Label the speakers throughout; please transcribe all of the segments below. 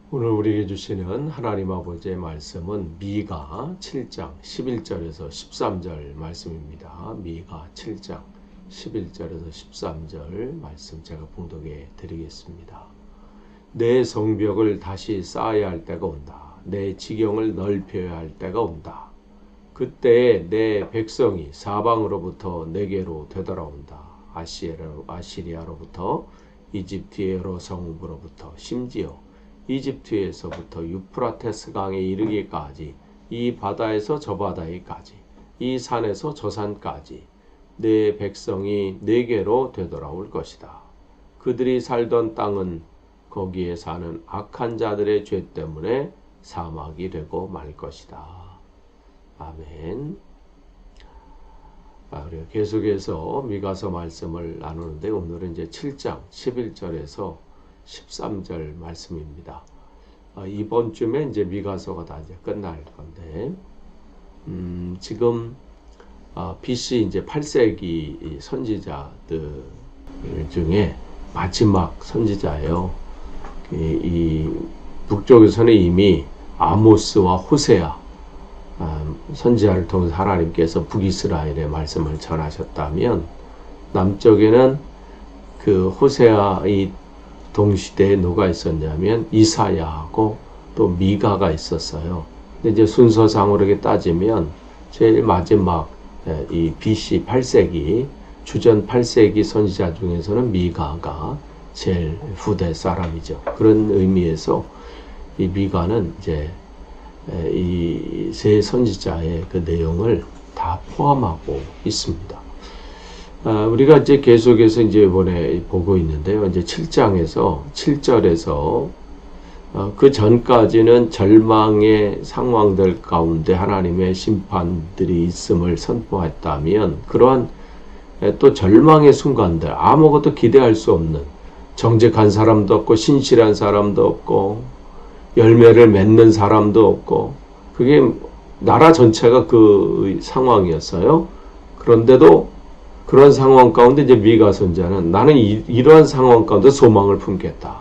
Speaker 1: 오늘 우리에게 주시는 하나님 아버지의 말씀은 미가 7장 11절에서 13절 말씀입니다. 미가 7장 11절에서 13절 말씀 제가 봉독해 드리겠습니다. 내 성벽을 다시 쌓아야 할 때가 온다. 내 지경을 넓혀야 할 때가 온다. 그때에 내 백성이 사방으로부터 내게로 되돌아온다. 아시리아로부터, 이집트의 여러 성읍으로부터, 심지어 이집트에서부터 유프라테스 강에 이르기까지, 이 바다에서 저 바다에까지, 이 산에서 저 산까지 내 백성이 내게로 되돌아올 것이다. 그들이 살던 땅은 거기에 사는 악한 자들의 죄 때문에 사막이 되고 말 것이다. 아멘. 우리가 계속해서 미가서 말씀을 나누는데 오늘은 이제 7장 11절에서 13절 말씀입니다. 이번 주에 이제 미가서가 다 이제 끝날 건데, 지금 BC 이제 8세기 선지자들 중에 마지막 선지자예요. 이 북쪽에서는 이미 아모스와 호세아 선지자를 통해서 하나님께서 북이스라엘의 말씀을 전하셨다면, 남쪽에는 그 호세아의 동시대에 누가 있었냐면 이사야하고 또 미가가 있었어요. 근데 이제 순서상으로 이렇게 따지면 제일 마지막 이 BC 8세기 주전 8세기 선지자 중에서는 미가가 제일 후대 사람이죠. 그런 의미에서 이 미가는 이제 이 세 선지자의 그 내용을 다 포함하고 있습니다. 우리가 이제 계속해서 이제 이번에 보고 있는데요. 이제 7장에서 7절에서 그 전까지는 절망의 상황들 가운데 하나님의 심판들이 있음을 선포했다면, 그러한 또 절망의 순간들, 아무것도 기대할 수 없는, 정직한 사람도 없고 신실한 사람도 없고 열매를 맺는 사람도 없고, 그게 나라 전체가 그 상황이었어요. 그런데도 그런 상황 가운데 이제 미가 선지자는 나는 이러한 상황 가운데 소망을 품겠다.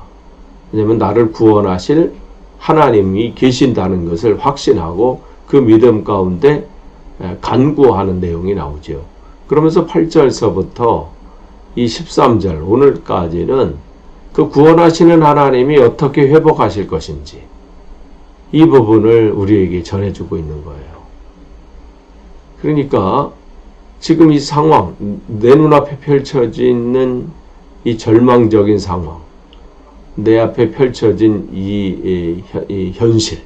Speaker 1: 왜냐하면 나를 구원하실 하나님이 계신다는 것을 확신하고 그 믿음 가운데 간구하는 내용이 나오죠. 그러면서 8절서부터 이 13절 오늘까지는 그 구원하시는 하나님이 어떻게 회복하실 것인지 이 부분을 우리에게 전해주고 있는 거예요. 그러니까 지금 이 상황, 내 눈앞에 펼쳐지는 이 절망적인 상황, 내 앞에 펼쳐진 이 현실.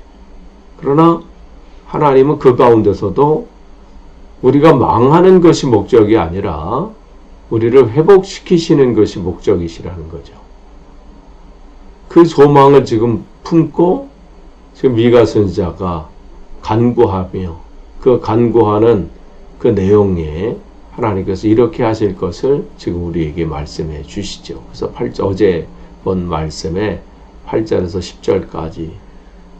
Speaker 1: 그러나 하나님은 그 가운데서도 우리가 망하는 것이 목적이 아니라 우리를 회복시키시는 것이 목적이시라는 거죠. 그 소망을 지금 품고 지금 미가 선지자가 간구하며 그 간구하는 그 내용에 하나님께서 이렇게 하실 것을 지금 우리에게 말씀해 주시죠. 그래서 어제 본 말씀에 8절에서 10절까지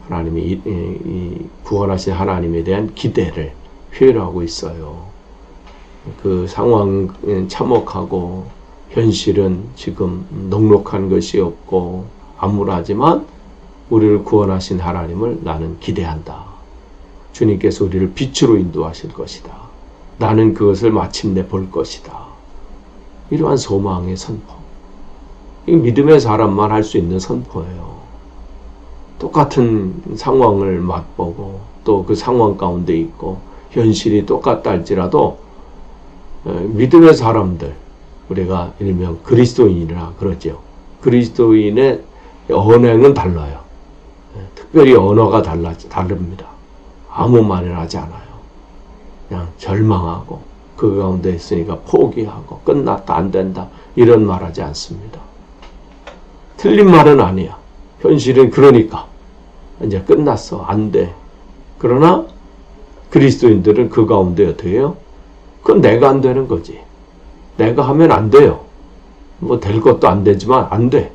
Speaker 1: 하나님이 이 구원하신 하나님에 대한 기대를 표현하고 있어요. 그 상황은 참혹하고 현실은 지금 넉넉한 것이 없고 암울하지만 우리를 구원하신 하나님을 나는 기대한다. 주님께서 우리를 빛으로 인도하실 것이다. 나는 그것을 마침내 볼 것이다. 이러한 소망의 선포. 이 믿음의 사람만 할 수 있는 선포예요. 똑같은 상황을 맛보고 또 그 상황 가운데 있고 현실이 똑같다 할지라도 믿음의 사람들, 우리가 일명 그리스도인이라 그러죠. 그리스도인의 언행은 달라요. 특별히 언어가 다릅니다. 아무 말을 하지 않아요. 그냥 절망하고 그 가운데 있으니까 포기하고 끝났다 안 된다 이런 말하지 않습니다. 틀린 말은 아니야. 현실은 그러니까 이제 끝났어 안 돼. 그러나 그리스도인들은 그 가운데 어떻게 해요? 그건 내가 안 되는 거지. 내가 하면 안 돼요. 뭐 될 것도 안 되지만 안 돼.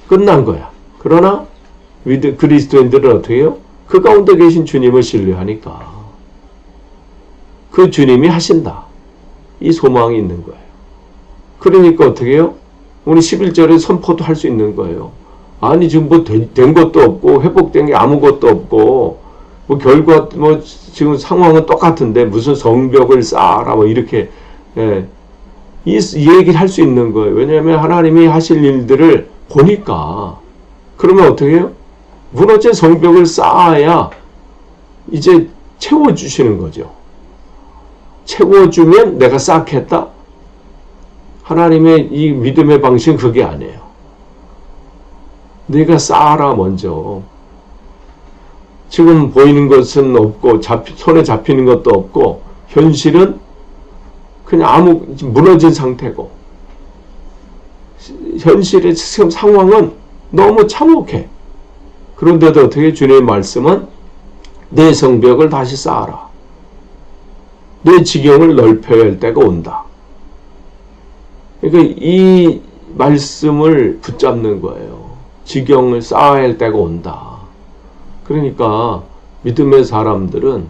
Speaker 1: 끝난 거야. 그러나 그리스도인들은 어떻게 해요? 그 가운데 계신 주님을 신뢰하니까 그 주님이 하신다. 이 소망이 있는 거예요. 그러니까 어떻게 해요? 우리 11절에 선포도 할 수 있는 거예요. 아니 지금 뭐 된 것도 없고 회복된 게 아무것도 없고 뭐 결과 뭐 지금 상황은 똑같은데 무슨 성벽을 쌓아라 뭐 이렇게 이 얘기를 할 수 있는 거예요. 왜냐하면 하나님이 하실 일들을 보니까. 그러면 어떻게 해요? 무너진 성벽을 쌓아야 이제 채워주시는 거죠. 채워주면 내가 쌓겠다? 하나님의 이 믿음의 방식은 그게 아니에요. 내가 쌓아라 먼저. 지금 보이는 것은 없고 손에 잡히는 것도 없고 현실은 그냥 무너진 상태고 현실의 지금 상황은 너무 참혹해. 그런데도 어떻게 주님의 말씀은 내 성벽을 다시 쌓아라. 내 지경을 넓혀야 할 때가 온다. 그러니까 이 말씀을 붙잡는 거예요. 지경을 쌓아야 할 때가 온다. 그러니까 믿음의 사람들은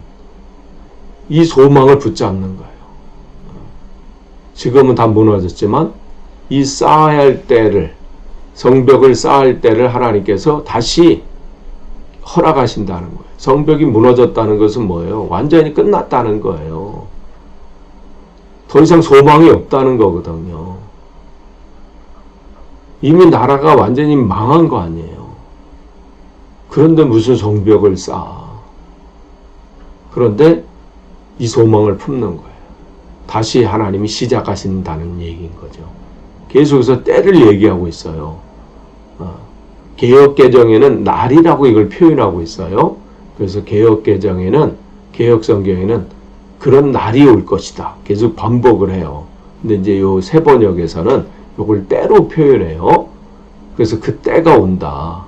Speaker 1: 이 소망을 붙잡는 거예요. 지금은 다 무너졌지만 이 쌓아야 할 때를, 성벽을 쌓아야 할 때를 하나님께서 다시 허락하신다는 거예요. 성벽이 무너졌다는 것은 뭐예요? 완전히 끝났다는 거예요. 더 이상 소망이 없다는 거거든요. 이미 나라가 완전히 망한 거 아니에요. 그런데 무슨 성벽을 쌓아. 그런데 이 소망을 품는 거예요. 다시 하나님이 시작하신다는 얘기인 거죠. 계속해서 때를 얘기하고 있어요. 개역개정에는 날이라고 이걸 표현하고 있어요. 그래서 개역개정에는, 개역성경에는 그런 날이 올 것이다. 계속 반복을 해요. 근데 이제 요 세번역에서는 이걸 때로 표현해요. 그래서 그 때가 온다.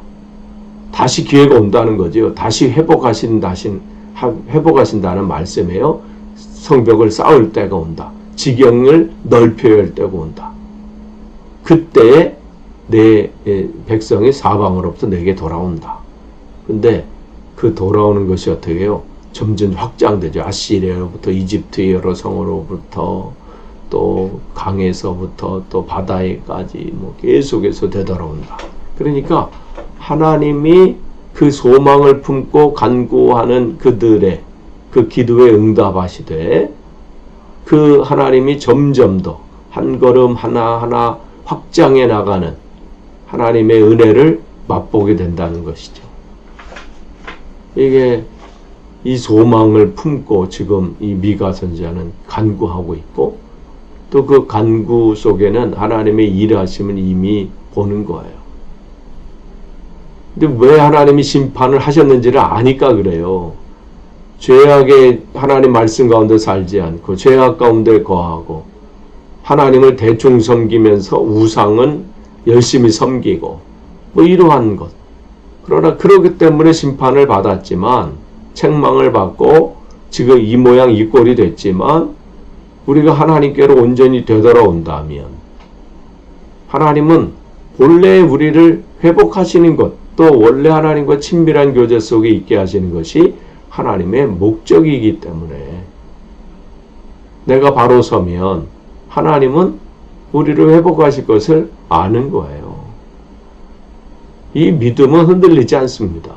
Speaker 1: 다시 기회가 온다는 거죠. 다시 회복하신다는 말씀이에요. 성벽을 쌓을 때가 온다. 지경을 넓혀야 할 때가 온다. 그때에 내 백성이 사방으로부터 내게 돌아온다. 근데 그 돌아오는 것이 어떻게 해요? 점점 확장되죠. 아시리아로부터 이집트 여러 성으로부터 또 강에서부터 또 바다에까지 뭐 계속해서 되돌아온다. 그러니까 하나님이 그 소망을 품고 간구하는 그들의 그 기도에 응답하시되 그 하나님이 점점 더 한 걸음 하나하나 확장해 나가는 하나님의 은혜를 맛보게 된다는 것이죠. 이게 이 소망을 품고 지금 이 미가 선지자는 간구하고 있고 또 그 간구 속에는 하나님의 일하심을 이미 보는 거예요. 근데 왜 하나님이 심판을 하셨는지를 아니까 그래요. 죄악의 하나님 말씀 가운데 살지 않고 죄악 가운데 거하고 하나님을 대충 섬기면서 우상은 열심히 섬기고 뭐 이러한 것. 그러나 그러기 때문에 심판을 받았지만 책망을 받고 지금 이 모양 이 꼴이 됐지만 우리가 하나님께로 온전히 되돌아온다면 하나님은 본래 우리를 회복하시는 것, 또 원래 하나님과 친밀한 교제 속에 있게 하시는 것이 하나님의 목적이기 때문에 내가 바로 서면 하나님은 우리를 회복하실 것을 아는 거예요. 이 믿음은 흔들리지 않습니다.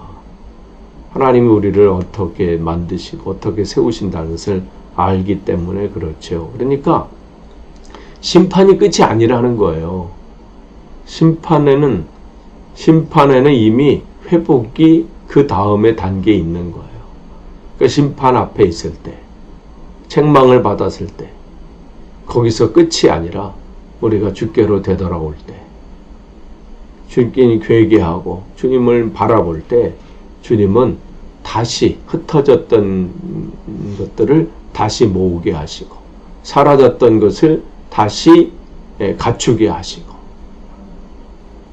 Speaker 1: 하나님이 우리를 어떻게 만드시고 어떻게 세우신다는 것을 알기 때문에 그렇죠. 그러니까 심판이 끝이 아니라는 거예요. 심판에는 이미 회복이 그 다음에 단계에 있는 거예요. 그러니까 심판 앞에 있을 때, 책망을 받았을 때, 거기서 끝이 아니라 우리가 주께로 되돌아올 때, 주님이 회개하고 주님을 바라볼 때 주님은 다시 흩어졌던 것들을 다시 모으게 하시고 사라졌던 것을 다시 갖추게 하시고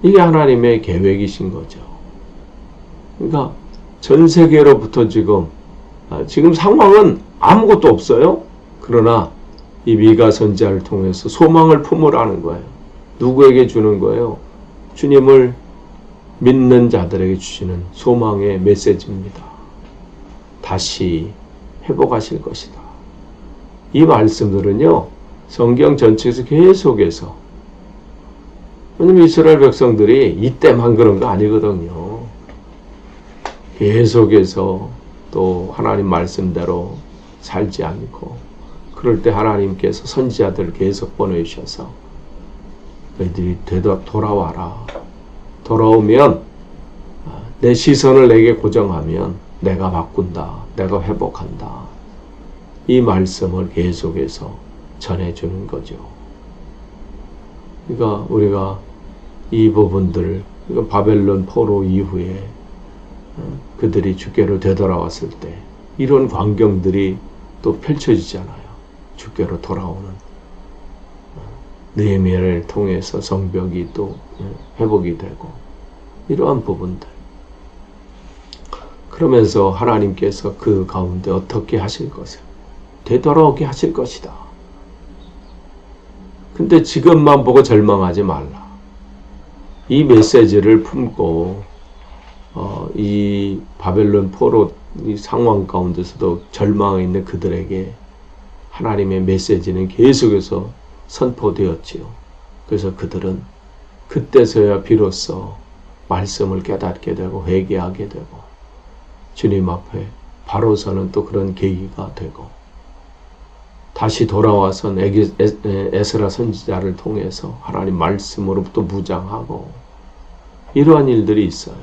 Speaker 1: 이게 하나님의 계획이신 거죠. 그러니까 전 세계로부터 지금 상황은 아무것도 없어요. 그러나 이 미가 선지자를 통해서 소망을 품으라는 거예요. 누구에게 주는 거예요? 주님을 믿는 자들에게 주시는 소망의 메시지입니다. 다시 회복하실 것이다. 이 말씀들은요, 성경 전체에서 계속해서 왜냐면 이스라엘 백성들이 이때만 그런 거 아니거든요. 계속해서 또 하나님 말씀대로 살지 않고, 그럴 때 하나님께서 선지자들을 계속 보내주셔서 너희들이 돌아와라. 돌아오면 내 시선을 내게 고정하면 내가 바꾼다. 내가 회복한다. 이 말씀을 계속해서 전해주는 거죠. 그러니까 우리가 이 부분들, 그러니까 바벨론 포로 이후에 그들이 주께로 되돌아왔을 때 이런 광경들이 또 펼쳐지잖아요. 주께로 돌아오는 느헤미야를 통해서 성벽이 또 회복이 되고 이러한 부분들. 그러면서 하나님께서 그 가운데 어떻게 하실 것을 되돌아오게 하실 것이다. 근데 지금만 보고 절망하지 말라. 이 메시지를 품고 이 바벨론 포로 이 상황 가운데서도 절망에 있는 그들에게 하나님의 메시지는 계속해서 선포되었지요. 그래서 그들은 그때서야 비로소 말씀을 깨닫게 되고 회개하게 되고 주님 앞에 바로 서는 또 그런 계기가 되고 다시 돌아와서 에스라 선지자를 통해서 하나님 말씀으로부터 무장하고 이러한 일들이 있어요.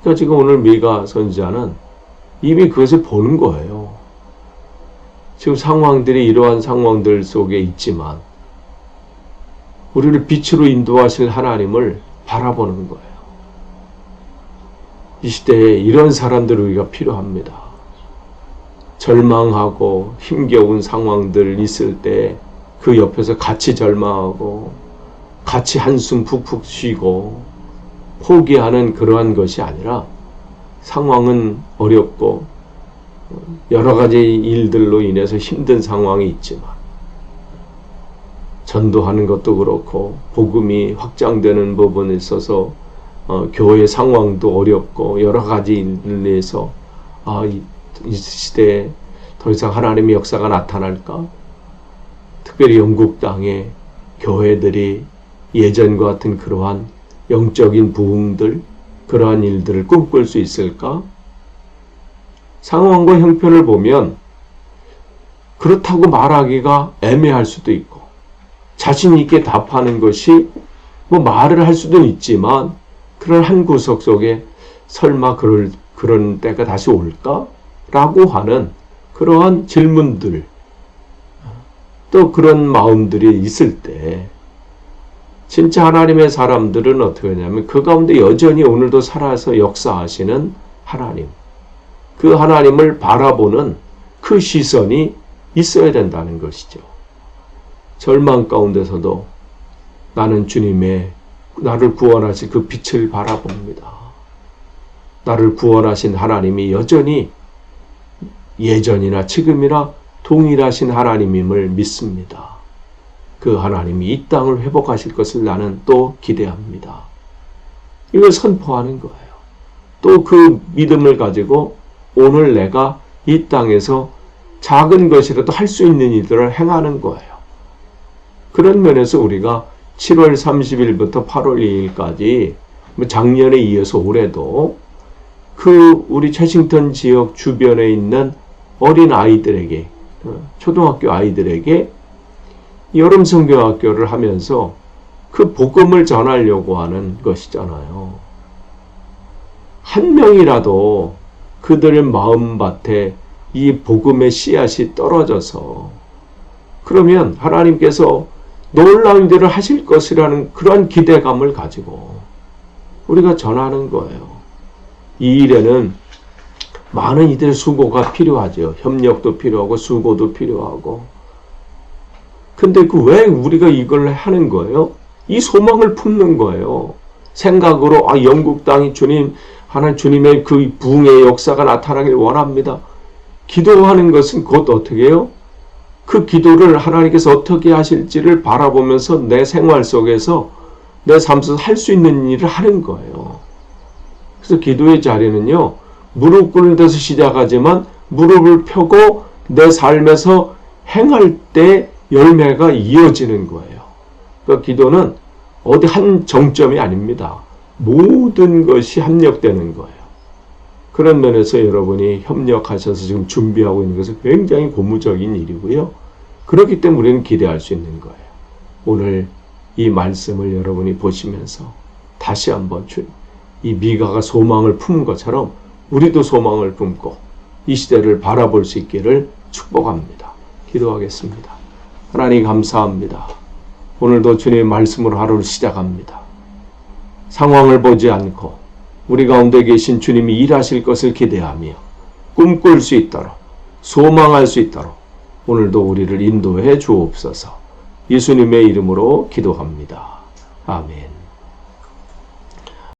Speaker 1: 그러니까 지금 오늘 미가 선지자는 이미 그것을 보는 거예요. 지금 상황들이 이러한 상황들 속에 있지만 우리를 빛으로 인도하실 하나님을 바라보는 거예요. 이 시대에 이런 사람들 우리가 필요합니다. 절망하고 힘겨운 상황들 있을 때 그 옆에서 같이 절망하고 같이 한숨 푹푹 쉬고 포기하는 그러한 것이 아니라 상황은 어렵고 여러 가지 일들로 인해서 힘든 상황이 있지만 전도하는 것도 그렇고 복음이 확장되는 부분에 있어서 교회 상황도 어렵고 여러 가지 일을 위해서 이 시대에 더 이상 하나님의 역사가 나타날까? 특별히 영국 땅에 교회들이 예전과 같은 그러한 영적인 부흥들, 그러한 일들을 꿈꿀 수 있을까? 상황과 형편을 보면 그렇다고 말하기가 애매할 수도 있고 자신 있게 답하는 것이 뭐 말을 할 수도 있지만 그런 한 구석 속에 설마 그런 때가 다시 올까? 라고 하는 그러한 질문들 또 그런 마음들이 있을 때 진짜 하나님의 사람들은 어떻게 하냐면 그 가운데 여전히 오늘도 살아서 역사하시는 하나님, 그 하나님을 바라보는 그 시선이 있어야 된다는 것이죠. 절망 가운데서도 나는 주님의 나를 구원하신 그 빛을 바라봅니다. 나를 구원하신 하나님이 여전히 예전이나 지금이나 동일하신 하나님임을 믿습니다. 그 하나님이 이 땅을 회복하실 것을 나는 또 기대합니다. 이걸 선포하는 거예요. 또 그 믿음을 가지고 오늘 내가 이 땅에서 작은 것이라도 할 수 있는 일들을 행하는 거예요. 그런 면에서 우리가 7월 30일부터 8월 2일까지 작년에 이어서 올해도 그 우리 채싱턴 지역 주변에 있는 어린 아이들에게, 초등학교 아이들에게 여름 성경학교를 하면서 그 복음을 전하려고 하는 것이잖아요. 한 명이라도 그들의 마음밭에 이 복음의 씨앗이 떨어져서 그러면 하나님께서 놀라운 일을 하실 것이라는 그런 기대감을 가지고 우리가 전하는 거예요. 이 일에는 많은 이들의 수고가 필요하죠. 협력도 필요하고 수고도 필요하고. 근데 왜 우리가 이걸 하는 거예요? 이 소망을 품는 거예요. 생각으로 영국 땅이 주님의 그 부흥의 역사가 나타나길 원합니다. 기도하는 것은 곧 어떻게 해요? 그 기도를 하나님께서 어떻게 하실지를 바라보면서 내 생활 속에서 내 삶 속에서 할 수 있는 일을 하는 거예요. 그래서 기도의 자리는요, 무릎 꿇는 데서 시작하지만 무릎을 펴고 내 삶에서 행할 때 열매가 이어지는 거예요. 그러니까 기도는 어디 한 정점이 아닙니다. 모든 것이 협력되는 거예요. 그런 면에서 여러분이 협력하셔서 지금 준비하고 있는 것은 굉장히 고무적인 일이고요. 그렇기 때문에 우리는 기대할 수 있는 거예요. 오늘 이 말씀을 여러분이 보시면서 다시 한번 이 미가가 소망을 품은 것처럼 우리도 소망을 품고 이 시대를 바라볼 수 있기를 축복합니다. 기도하겠습니다. 하나님 감사합니다. 오늘도 주님의 말씀으로 하루를 시작합니다. 상황을 보지 않고 우리 가운데 계신 주님이 일하실 것을 기대하며 꿈꿀 수 있도록 소망할 수 있도록 오늘도 우리를 인도해 주옵소서. 예수님의 이름으로 기도합니다. 아멘.